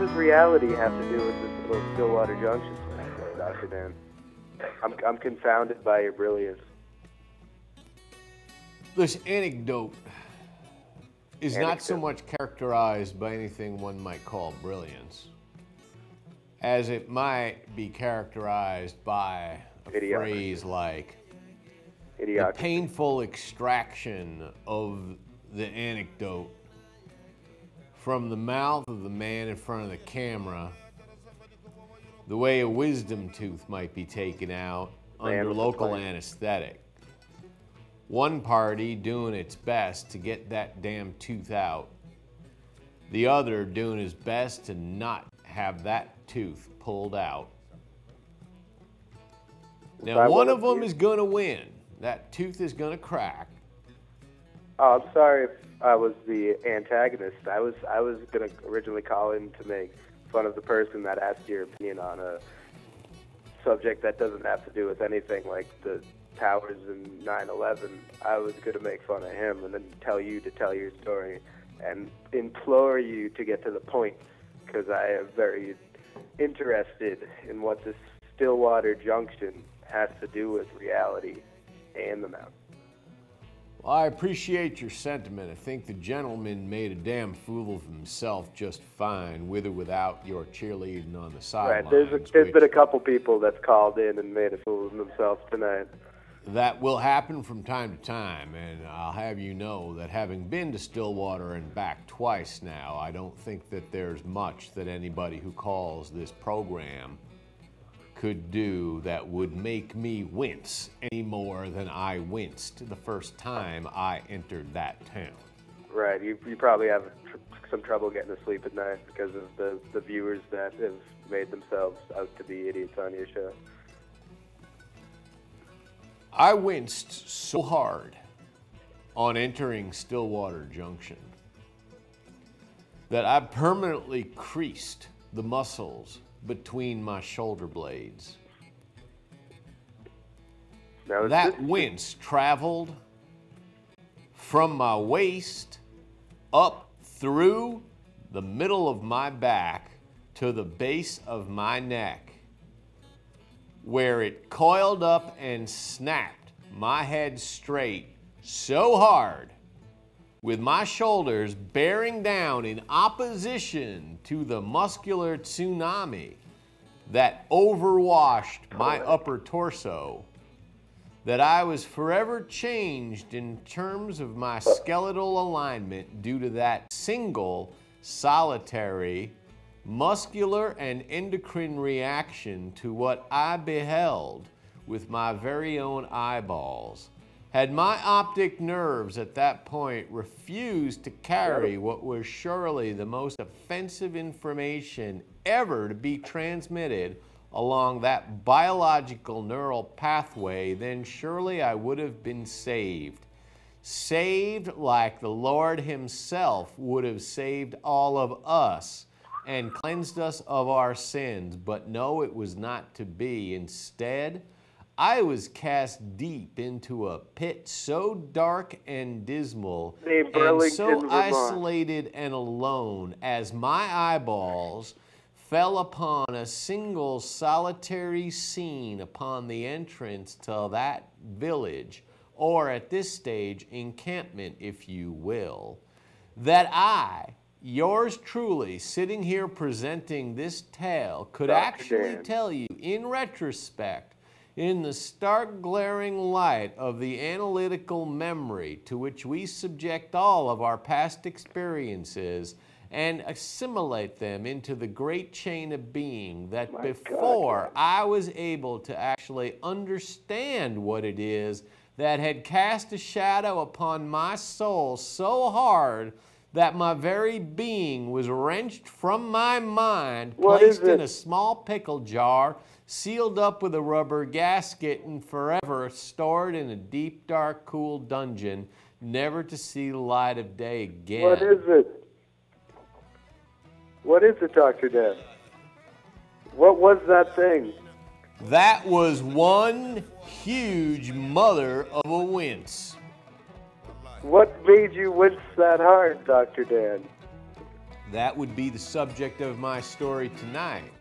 does reality have to do with this little Stillwater Junction thing, Dr. Dan? I'm confounded by your brilliance. This anecdote is not so much characterized by anything one might call brilliance, as it might be characterized by a phrase like the painful extraction of the anecdote from the mouth of the man in front of the camera, the way a wisdom tooth might be taken out under local anesthetic. One party doing its best to get that damn tooth out. The other doing his best to not have that tooth pulled out. Now, one of them is going to win. That tooth is going to crack. Oh, I'm sorry if I was the antagonist. I was going to originally call in to make fun of the person that asked your opinion on a subject that doesn't have to do with anything like the towers and 9/11. I was going to make fun of him and then tell you to tell your story and implore you to get to the point, because I am very interested in what this Stillwater Junction has to do with reality and the mountain. Well, I appreciate your sentiment. I think the gentleman made a damn fool of himself just fine, with or without your cheerleading on the sidelines. Right, there's been a couple people that's called in and made a fool of themselves tonight. That will happen from time to time, and I'll have you know that having been to Stillwater and back twice now, I don't think that there's much that anybody who calls this program could do that would make me wince any more than I winced the first time I entered that town. Right, you probably have some trouble getting to sleep at night because of the viewers that have made themselves out to be idiots on your show. I winced so hard on entering Stillwater Junction that I permanently creased the muscles between my shoulder blades. Now, that wince traveled from my waist up through the middle of my back to the base of my neck, where it coiled up and snapped my head straight so hard, with my shoulders bearing down in opposition to the muscular tsunami that overwashed my upper torso, that I was forever changed in terms of my skeletal alignment due to that single, solitary, muscular and endocrine reaction to what I beheld with my very own eyeballs. Had my optic nerves at that point refused to carry what was surely the most offensive information ever to be transmitted along that biological neural pathway, then surely I would have been saved. Saved like the Lord Himself would have saved all of us and cleansed us of our sins. But no, it was not to be. Instead, I was cast deep into a pit so dark and dismal and so isolated and alone as my eyeballs fell upon a single solitary scene upon the entrance to that village, or at this stage, encampment, if you will, that I, yours truly, sitting here presenting this tale, could actually tell you in retrospect, in the stark glaring light of the analytical memory to which we subject all of our past experiences and assimilate them into the great chain of being, that before I was able to actually understand what it is that had cast a shadow upon my soul so hard that my very being was wrenched from my mind, placed in a small pickle jar, sealed up with a rubber gasket, and forever stored in a deep, dark, cool dungeon, never to see the light of day again. What is it? What is it, Dr. Dan? What was that thing? That was one huge mother of a wince. What made you wince that hard, Dr. Dan? That would be the subject of my story tonight.